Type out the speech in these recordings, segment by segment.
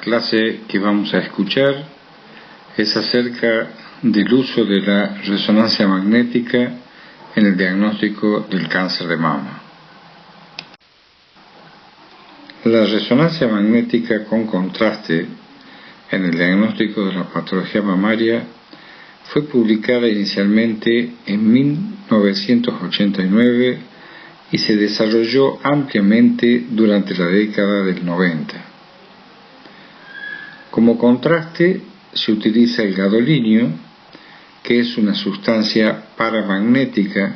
clase que vamos a escuchar es acerca del uso de la resonancia magnética en el diagnóstico del cáncer de mama. La resonancia magnética con contraste en el diagnóstico de la patología mamaria fue publicada inicialmente en 1989 y se desarrolló ampliamente durante la década del 90. Como contraste se utiliza el gadolinio, que es una sustancia paramagnética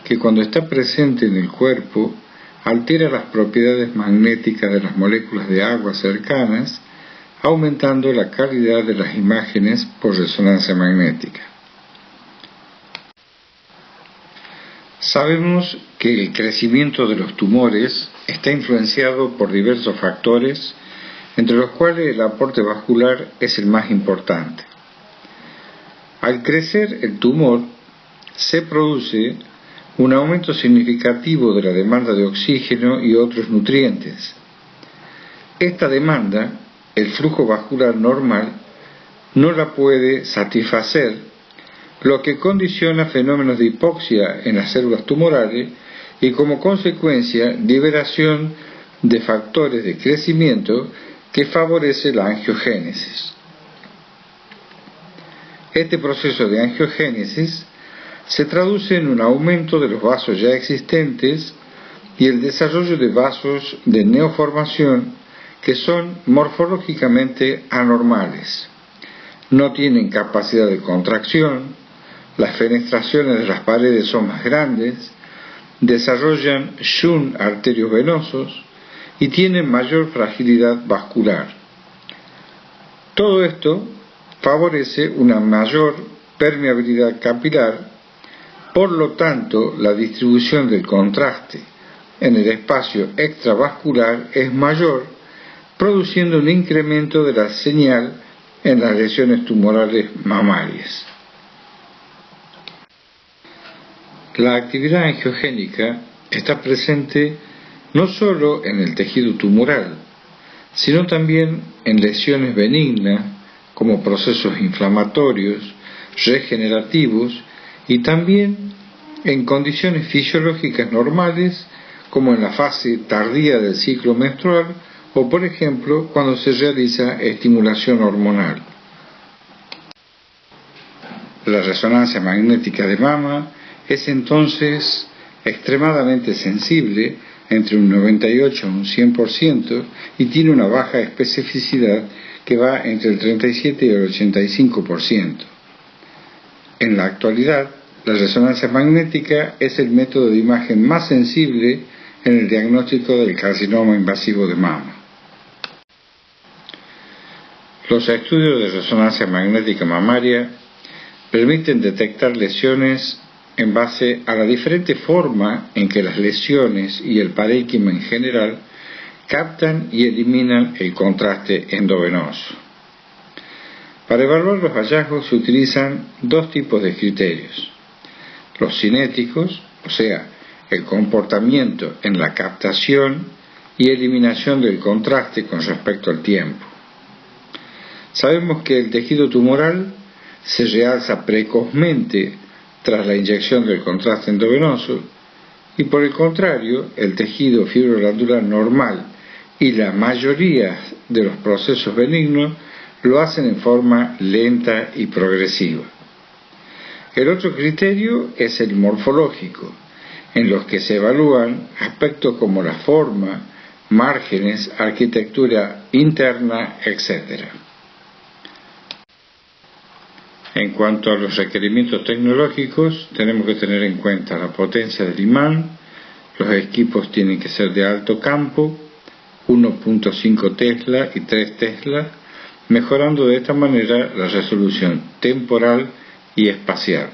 que cuando está presente en el cuerpo altera las propiedades magnéticas de las moléculas de agua cercanas, aumentando la calidad de las imágenes por resonancia magnética. Sabemos que el crecimiento de los tumores está influenciado por diversos factores, entre los cuales el aporte vascular es el más importante. Al crecer el tumor, se produce un aumento significativo de la demanda de oxígeno y otros nutrientes. Esta demanda, el flujo vascular normal, no la puede satisfacer, lo que condiciona fenómenos de hipoxia en las células tumorales y como consecuencia liberación de factores de crecimiento que favorece la angiogénesis. Este proceso de angiogénesis se traduce en un aumento de los vasos ya existentes y el desarrollo de vasos de neoformación que son morfológicamente anormales. No tienen capacidad de contracción, las fenestraciones de las paredes son más grandes, desarrollan shunt arteriovenosos y tienen mayor fragilidad vascular. Todo esto favorece una mayor permeabilidad capilar, por lo tanto la distribución del contraste en el espacio extravascular es mayor, produciendo un incremento de la señal en las lesiones tumorales mamarias. La actividad angiogénica está presente no solo en el tejido tumoral, sino también en lesiones benignas como procesos inflamatorios, regenerativos y también en condiciones fisiológicas normales como en la fase tardía del ciclo menstrual o por ejemplo cuando se realiza estimulación hormonal. La resonancia magnética de mama es entonces extremadamente sensible, entre un 98 y un 100%, y tiene una baja especificidad que va entre el 37 y el 85%. En la actualidad, la resonancia magnética es el método de imagen más sensible en el diagnóstico del carcinoma invasivo de mama. Los estudios de resonancia magnética mamaria permiten detectar lesiones en base a la diferente forma en que las lesiones y el parénquima en general captan y eliminan el contraste endovenoso. Para evaluar los hallazgos se utilizan dos tipos de criterios: los cinéticos, o sea, el comportamiento en la captación y eliminación del contraste con respecto al tiempo. Sabemos que el tejido tumoral se realza precozmente tras la inyección del contraste endovenoso y por el contrario el tejido fibroglandular normal y la mayoría de los procesos benignos lo hacen en forma lenta y progresiva. El otro criterio es el morfológico, en los que se evalúan aspectos como la forma, márgenes, arquitectura interna, etc. En cuanto a los requerimientos tecnológicos, tenemos que tener en cuenta la potencia del imán. Los equipos tienen que ser de alto campo, 1.5 Tesla y 3 Tesla, mejorando de esta manera la resolución temporal y espacial.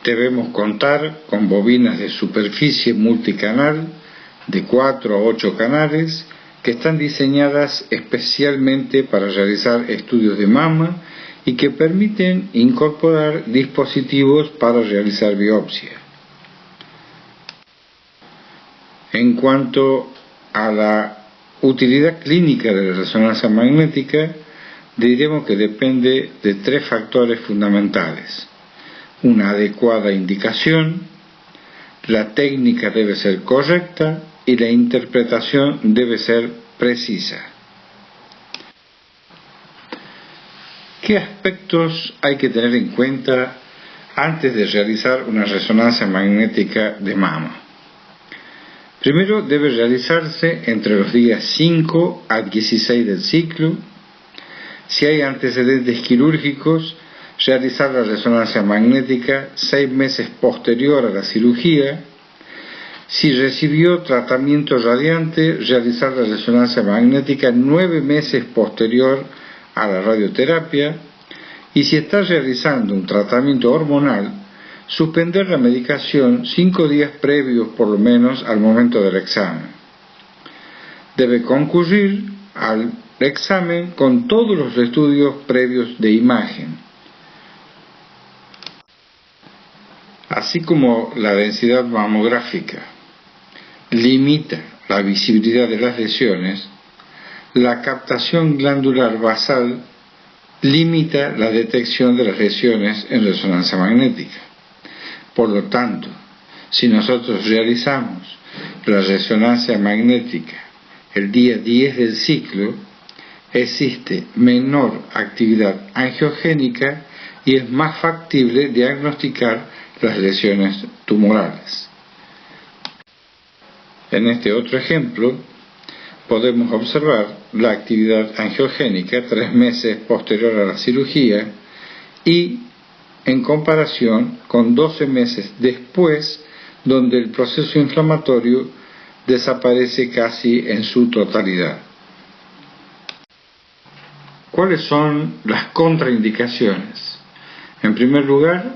Debemos contar con bobinas de superficie multicanal de 4 a 8 canales que están diseñadas especialmente para realizar estudios de mama y que permiten incorporar dispositivos para realizar biopsia. En cuanto a la utilidad clínica de la resonancia magnética diremos que depende de 3 factores fundamentales: una adecuada indicación, la técnica debe ser correcta y la interpretación debe ser precisa. ¿Qué aspectos hay que tener en cuenta antes de realizar una resonancia magnética de mama? Primero, debe realizarse entre los días 5 a 16 del ciclo. Si hay antecedentes quirúrgicos, realizar la resonancia magnética 6 meses posterior a la cirugía. Si recibió tratamiento radiante, realizar la resonancia magnética 9 meses posterior a la radioterapia. Y si está realizando un tratamiento hormonal, suspender la medicación 5 días previos por lo menos al momento del examen. Debe concurrir al examen con todos los estudios previos de imagen. Así como la densidad mamográfica limita la visibilidad de las lesiones, la captación glandular basal limita la detección de las lesiones en resonancia magnética. Por lo tanto, si nosotros realizamos la resonancia magnética el día 10 del ciclo, existe menor actividad angiogénica y es más factible diagnosticar las lesiones tumorales. En este otro ejemplo, podemos observar la actividad angiogénica 3 meses posterior a la cirugía y en comparación con 12 meses después, donde el proceso inflamatorio desaparece casi en su totalidad. ¿Cuáles son las contraindicaciones? En primer lugar,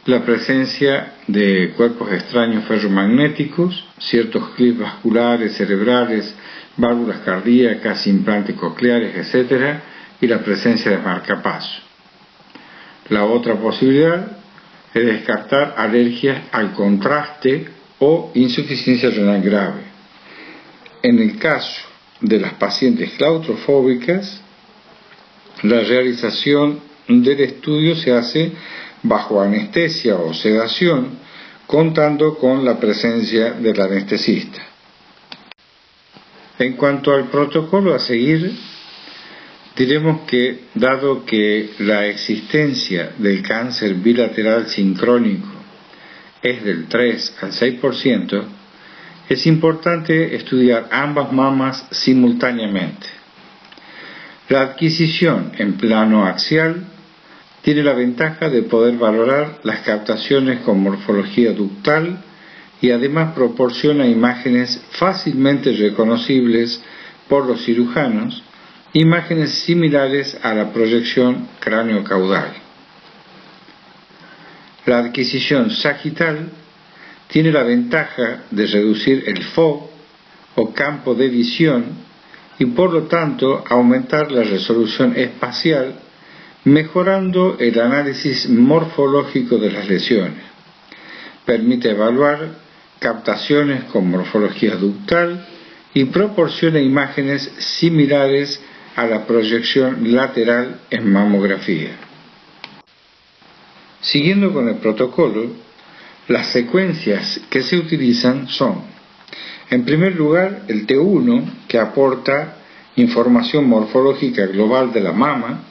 la presencia de cuerpos extraños ferromagnéticos, ciertos clips vasculares, cerebrales, válvulas cardíacas, implantes cocleares, etc., y la presencia de marcapaso. La otra posibilidad es descartar alergias al contraste o insuficiencia renal grave. En el caso de las pacientes claustrofóbicas, la realización del estudio se hace bajo anestesia o sedación, contando con la presencia del anestesista. En cuanto al protocolo a seguir, diremos que, dado que la existencia del cáncer bilateral sincrónico es del 3 al 6%, es importante estudiar ambas mamas simultáneamente. La adquisición en plano axial tiene la ventaja de poder valorar las captaciones con morfología ductal y además proporciona imágenes fácilmente reconocibles por los cirujanos, imágenes similares a la proyección cráneo-caudal. La adquisición sagital tiene la ventaja de reducir el FOV o campo de visión y por lo tanto aumentar la resolución espacial, mejorando el análisis morfológico de las lesiones. Permite evaluar captaciones con morfología ductal y proporciona imágenes similares a la proyección lateral en mamografía. Siguiendo con el protocolo, las secuencias que se utilizan son, en primer lugar, el T1, que aporta información morfológica global de la mama,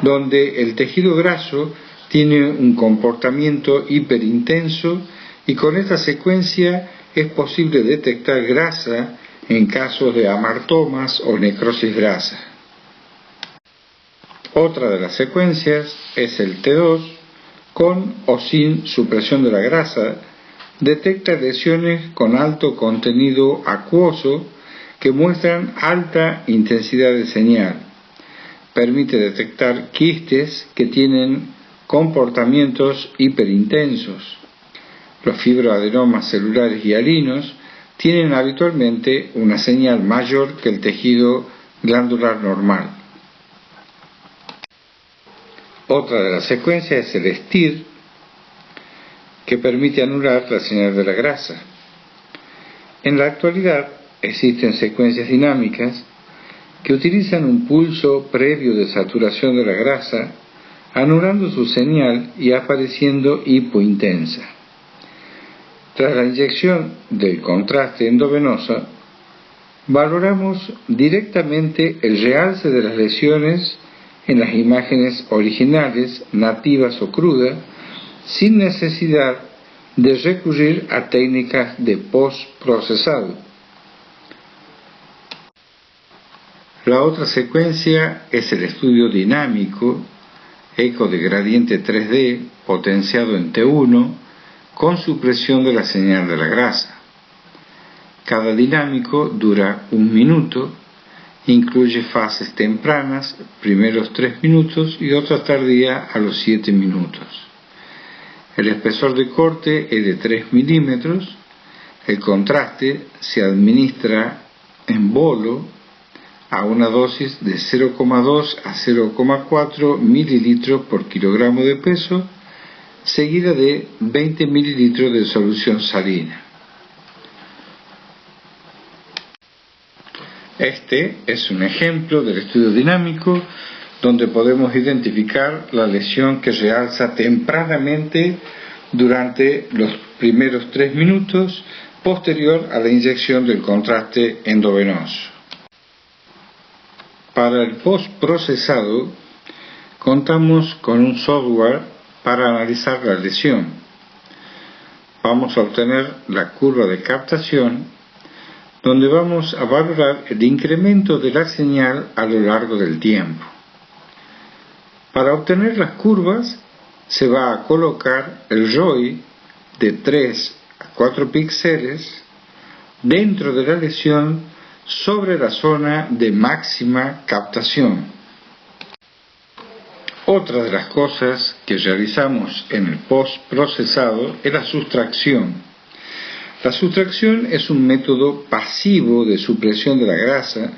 donde el tejido graso tiene un comportamiento hiperintenso y con esta secuencia es posible detectar grasa en casos de amartomas o necrosis grasa. Otra de las secuencias es el T2, con o sin supresión de la grasa, detecta lesiones con alto contenido acuoso que muestran alta intensidad de señal. Permite detectar quistes que tienen comportamientos hiperintensos. Los fibroadenomas celulares hialinos tienen habitualmente una señal mayor que el tejido glandular normal. Otra de las secuencias es el STIR, que permite anular la señal de la grasa. En la actualidad, existen secuencias dinámicas que utilizan un pulso previo de saturación de la grasa, anulando su señal y apareciendo hipointensa. Tras la inyección del contraste endovenoso, valoramos directamente el realce de las lesiones en las imágenes originales, nativas o crudas, sin necesidad de recurrir a técnicas de postprocesado. La otra secuencia es el estudio dinámico, eco de gradiente 3D potenciado en T1 con supresión de la señal de la grasa. Cada dinámico dura 1 minuto, incluye fases tempranas, primeros 3 minutos y otra tardía a los 7 minutos. El espesor de corte es de 3 milímetros, el contraste se administra en bolo a una dosis de 0,2 a 0,4 mililitros por kilogramo de peso, seguida de 20 mililitros de solución salina. Este es un ejemplo del estudio dinámico donde podemos identificar la lesión que realza tempranamente durante los primeros 3 minutos posterior a la inyección del contraste endovenoso. Para el postprocesado, contamos con un software para analizar la lesión. Vamos a obtener la curva de captación, donde vamos a valorar el incremento de la señal a lo largo del tiempo. Para obtener las curvas, se va a colocar el ROI de 3 a 4 píxeles dentro de la lesión sobre la zona de máxima captación. Otra de las cosas que realizamos en el postprocesado es la sustracción. La sustracción es un método pasivo de supresión de la grasa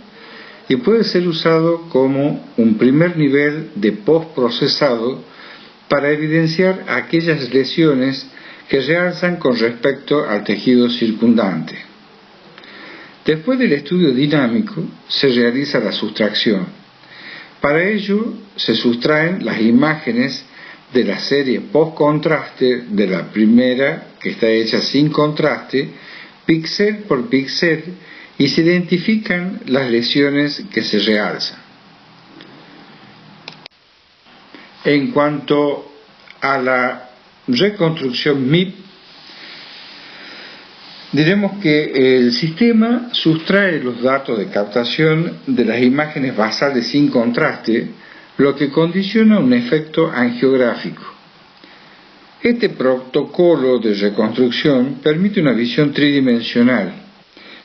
y puede ser usado como un primer nivel de postprocesado para evidenciar aquellas lesiones que realzan con respecto al tejido circundante. Después del estudio dinámico se realiza la sustracción. Para ello se sustraen las imágenes de la serie post-contraste de la primera, que está hecha sin contraste, píxel por píxel, y se identifican las lesiones que se realzan. En cuanto a la reconstrucción MIP, diremos que el sistema sustrae los datos de captación de las imágenes basales sin contraste, lo que condiciona un efecto angiográfico. Este protocolo de reconstrucción permite una visión tridimensional.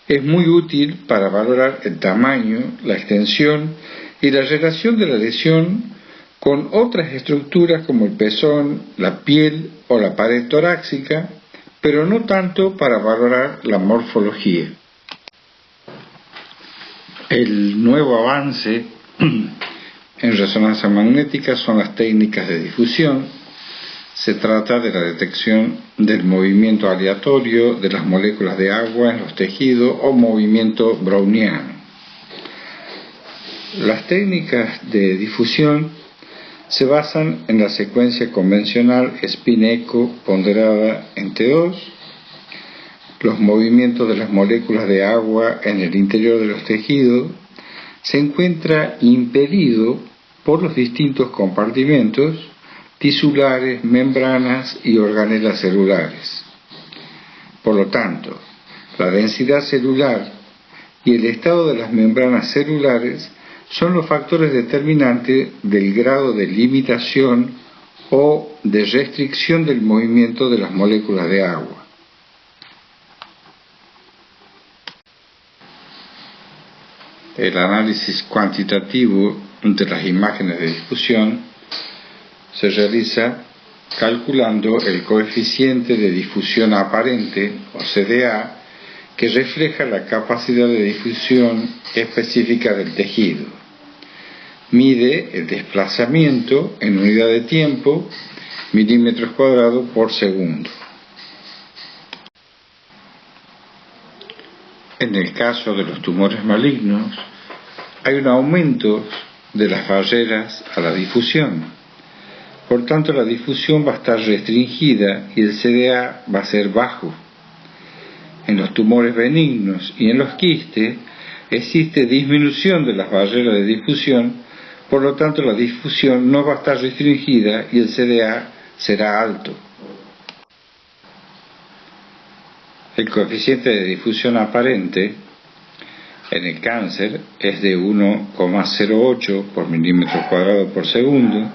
Es muy útil para valorar el tamaño, la extensión y la relación de la lesión con otras estructuras como el pezón, la piel o la pared torácica, pero no tanto para valorar la morfología. El nuevo avance en resonancia magnética son las técnicas de difusión. Se trata de la detección del movimiento aleatorio de las moléculas de agua en los tejidos o movimiento browniano. Las técnicas de difusión se basan en la secuencia convencional spin-echo ponderada en T2, los movimientos de las moléculas de agua en el interior de los tejidos se encuentra impedido por los distintos compartimentos tisulares, membranas y organelas celulares. Por lo tanto, la densidad celular y el estado de las membranas celulares son los factores determinantes del grado de limitación o de restricción del movimiento de las moléculas de agua. El análisis cuantitativo de las imágenes de difusión se realiza calculando el coeficiente de difusión aparente, o CDA, que refleja la capacidad de difusión específica del tejido. Mide el desplazamiento en unidad de tiempo, milímetros cuadrados por segundo. En el caso de los tumores malignos, hay un aumento de las barreras a la difusión. Por tanto, la difusión va a estar restringida y el CDA va a ser bajo. En los tumores benignos y en los quistes existe disminución de las barreras de difusión, por lo tanto la difusión no va a estar restringida y el CDA será alto. El coeficiente de difusión aparente en el cáncer es de 1,08 por milímetro cuadrado por segundo.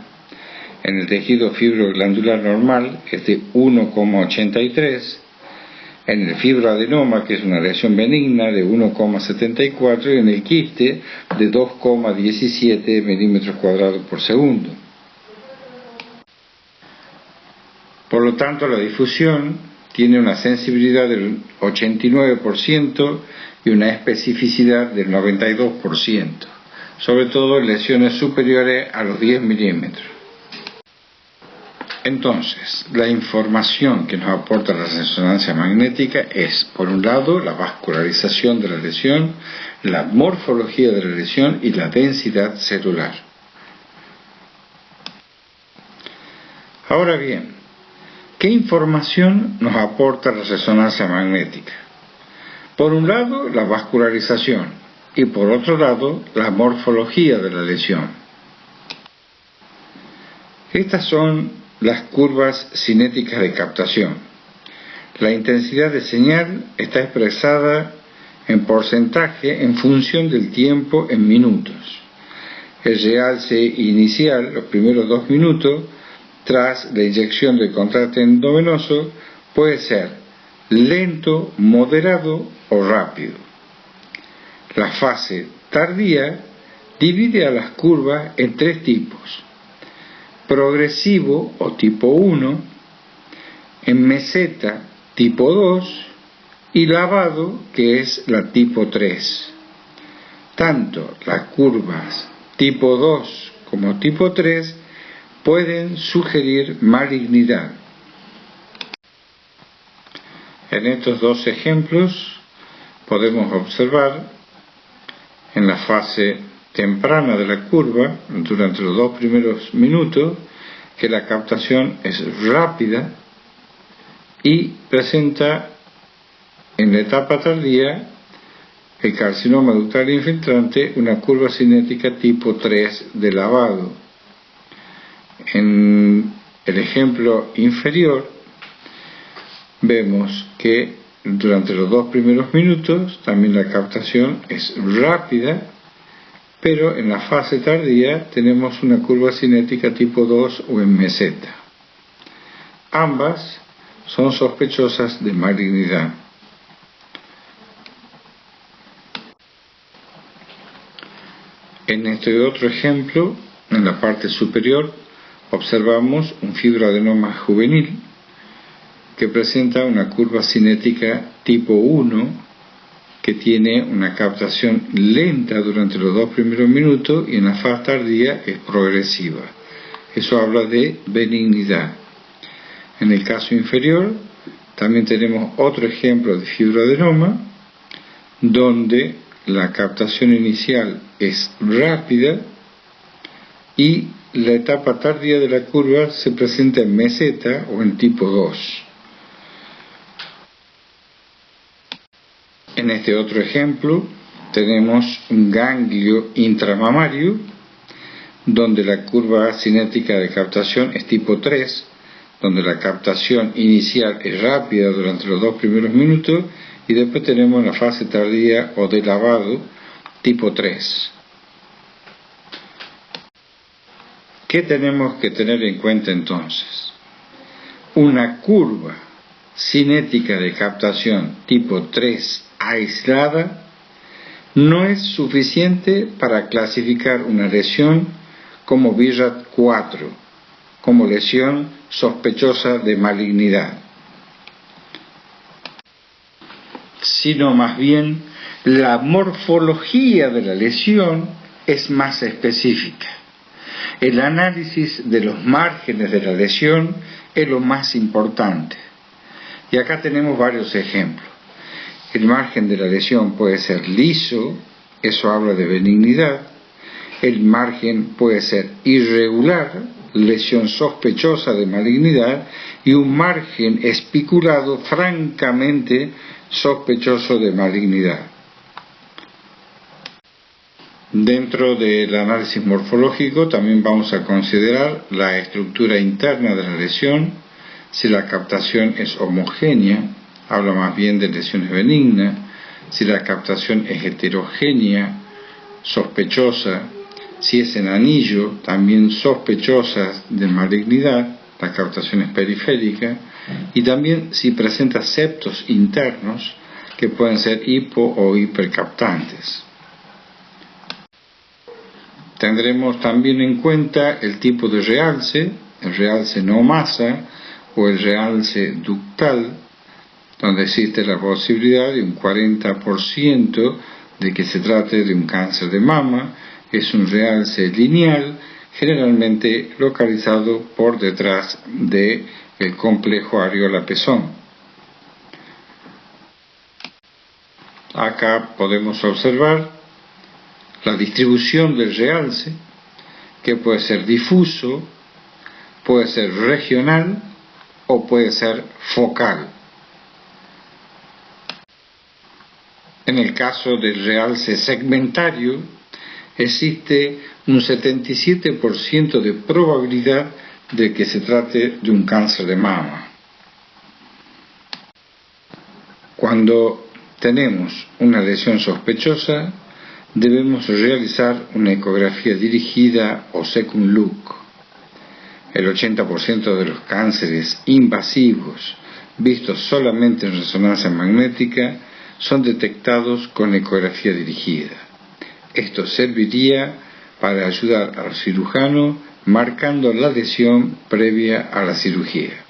En el tejido fibroglandular normal es de 1,83. En el fibroadenoma, que es una lesión benigna, de 1,74, y en el quiste de 2,17 milímetros cuadrados por segundo. Por lo tanto, la difusión tiene una sensibilidad del 89% y una especificidad del 92%, sobre todo en lesiones superiores a los 10 milímetros. Entonces, la información que nos aporta la resonancia magnética es, por un lado, la vascularización de la lesión, la morfología de la lesión y la densidad celular. Ahora bien, ¿qué información nos aporta la resonancia magnética? Por un lado, la vascularización y por otro lado, la morfología de la lesión. Estas son las curvas cinéticas de captación. La intensidad de señal está expresada en porcentaje en función del tiempo en minutos. El realce inicial, los primeros 2 minutos, tras la inyección del contraste endovenoso, puede ser lento, moderado o rápido. La fase tardía divide a las curvas en 3 tipos: progresivo o tipo 1, en meseta tipo 2 y lavado, que es la tipo 3. Tanto las curvas tipo 2 como tipo 3 pueden sugerir malignidad. En estos dos ejemplos podemos observar en la fase temprana de la curva, durante los 2 primeros minutos, que la captación es rápida y presenta en la etapa tardía el carcinoma ductal infiltrante una curva cinética tipo 3 de lavado. En el ejemplo inferior vemos que durante los 2 primeros minutos también la captación es rápida, pero en la fase tardía tenemos una curva cinética tipo 2 o en meseta. Ambas son sospechosas de malignidad. En este otro ejemplo, en la parte superior, observamos un fibroadenoma juvenil que presenta una curva cinética tipo 1 que tiene una captación lenta durante los 2 primeros minutos y en la fase tardía es progresiva. Eso habla de benignidad. En el caso inferior también tenemos otro ejemplo de fibroadenoma donde la captación inicial es rápida y la etapa tardía de la curva se presenta en meseta o en tipo 2. En este otro ejemplo tenemos un ganglio intramamario donde la curva cinética de captación es tipo 3, donde la captación inicial es rápida durante los 2 primeros minutos y después tenemos la fase tardía o de lavado tipo 3. ¿Qué tenemos que tener en cuenta entonces? Una curva cinética de captación tipo 3 aislada no es suficiente para clasificar una lesión como BIRAT 4, como lesión sospechosa de malignidad, sino más bien la morfología de la lesión es más específica. El análisis de los márgenes de la lesión es lo más importante. Y acá tenemos varios ejemplos. El margen de la lesión puede ser liso, eso habla de benignidad. El margen puede ser irregular, lesión sospechosa de malignidad, y un margen espiculado francamente sospechoso de malignidad. Dentro del análisis morfológico también vamos a considerar la estructura interna de la lesión, si la captación es homogénea, habla más bien de lesiones benignas, si la captación es heterogénea, sospechosa, si es en anillo, también sospechosa de malignidad, la captación es periférica, y también si presenta septos internos que pueden ser hipo o hipercaptantes. Tendremos también en cuenta el tipo de realce, el realce no masa o el realce ductal, donde existe la posibilidad de un 40% de que se trate de un cáncer de mama. Es un realce lineal, generalmente localizado por detrás del complejo areola-pezón. Acá podemos observar la distribución del realce, que puede ser difuso, puede ser regional o puede ser focal. En el caso del realce segmentario, existe un 77% de probabilidad de que se trate de un cáncer de mama. Cuando tenemos una lesión sospechosa, debemos realizar una ecografía dirigida o second look. El 80% de los cánceres invasivos vistos solamente en resonancia magnética son detectados con ecografía dirigida. Esto serviría para ayudar al cirujano marcando la lesión previa a la cirugía.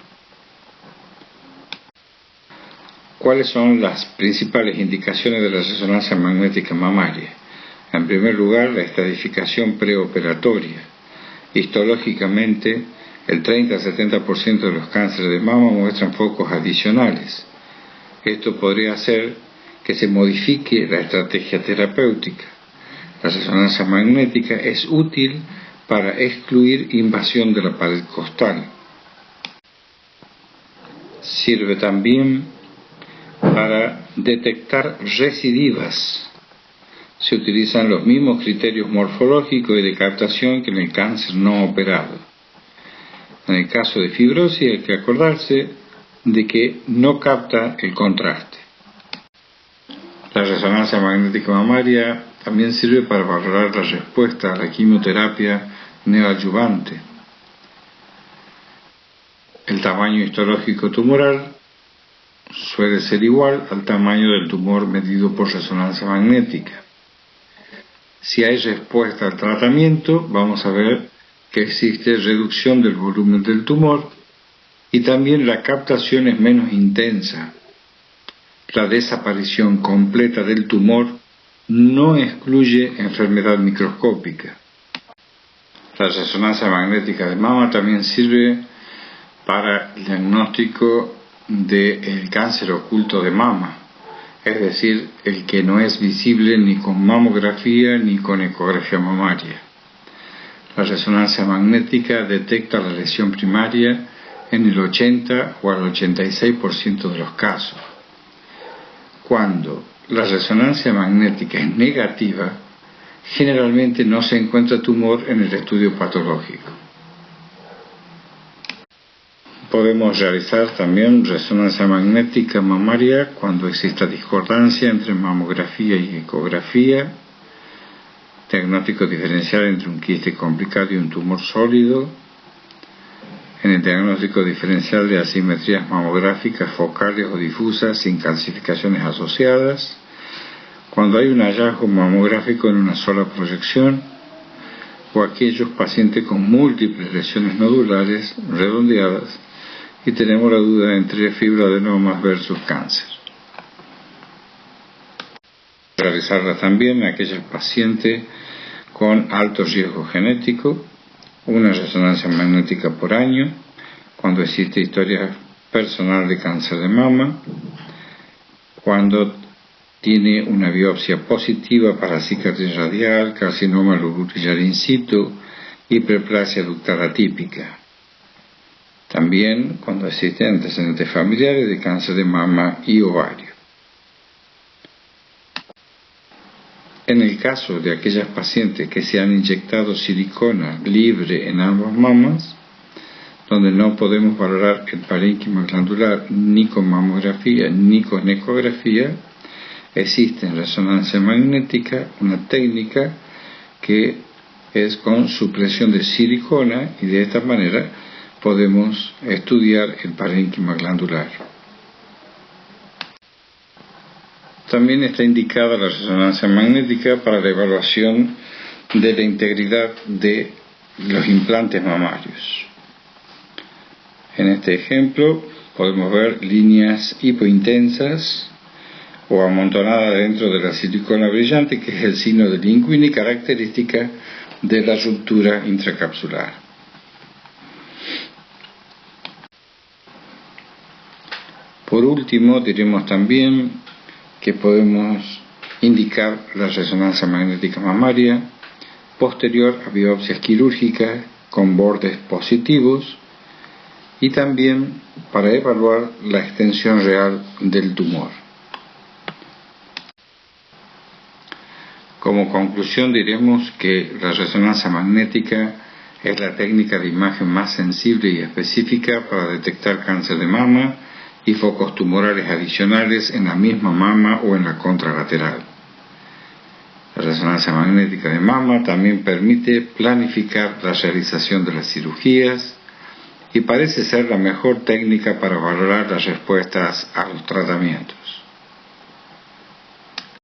¿Cuáles son las principales indicaciones de la resonancia magnética mamaria? En primer lugar, la estratificación preoperatoria. Histológicamente, el 30-70% de los cánceres de mama muestran focos adicionales. Esto podría hacer que se modifique la estrategia terapéutica. La resonancia magnética es útil para excluir invasión de la pared costal. Sirve también para detectar recidivas. Se utilizan los mismos criterios morfológicos y de captación que en el cáncer no operado. En el caso de fibrosis hay que acordarse de que no capta el contraste. La resonancia magnética mamaria también sirve para valorar la respuesta a la quimioterapia neoadyuvante. El tamaño histológico tumoral suele ser igual al tamaño del tumor medido por resonancia magnética. Si hay respuesta al tratamiento, vamos a ver que existe reducción del volumen del tumor y también la captación es menos intensa. La desaparición completa del tumor no excluye enfermedad microscópica. La resonancia magnética de mama también sirve para el diagnóstico del cáncer oculto de mama, es decir, el que no es visible ni con mamografía ni con ecografía mamaria. La resonancia magnética detecta la lesión primaria en el 80 o al 86% de los casos. Cuando la resonancia magnética es negativa, generalmente no se encuentra tumor en el estudio patológico. Podemos realizar también resonancia magnética mamaria cuando exista discordancia entre mamografía y ecografía, diagnóstico diferencial entre un quiste complicado y un tumor sólido, en el diagnóstico diferencial de asimetrías mamográficas focales o difusas sin calcificaciones asociadas, cuando hay un hallazgo mamográfico en una sola proyección, o aquellos pacientes con múltiples lesiones nodulares redondeadas y tenemos la duda entre fibroadenomas versus cáncer. Realizarla también en aquellos pacientes con alto riesgo genético, una resonancia magnética por año, cuando existe historia personal de cáncer de mama, cuando tiene una biopsia positiva para cicatriz radial, carcinoma lobulillar in situ, hiperplasia ductal atípica. También cuando existen antecedentes familiares de cáncer de mama y ovario. En el caso de aquellas pacientes que se han inyectado silicona libre en ambas mamas, donde no podemos valorar el parénquima glandular ni con mamografía ni con ecografía, existe en resonancia magnética una técnica que es con supresión de silicona, y de esta manera podemos estudiar el parénquima glandular. También está indicada la resonancia magnética para la evaluación de la integridad de los implantes mamarios. En este ejemplo podemos ver líneas hipointensas o amontonadas dentro de la silicona brillante, que es el signo de Linguini, característica de la ruptura intracapsular. Por último, diremos también que podemos indicar la resonancia magnética mamaria posterior a biopsias quirúrgicas con bordes positivos, y también para evaluar la extensión real del tumor. Como conclusión diremos que la resonancia magnética es la técnica de imagen más sensible y específica para detectar cáncer de mama y focos tumorales adicionales en la misma mama o en la contralateral. La resonancia magnética de mama también permite planificar la realización de las cirugías y parece ser la mejor técnica para valorar las respuestas a los tratamientos.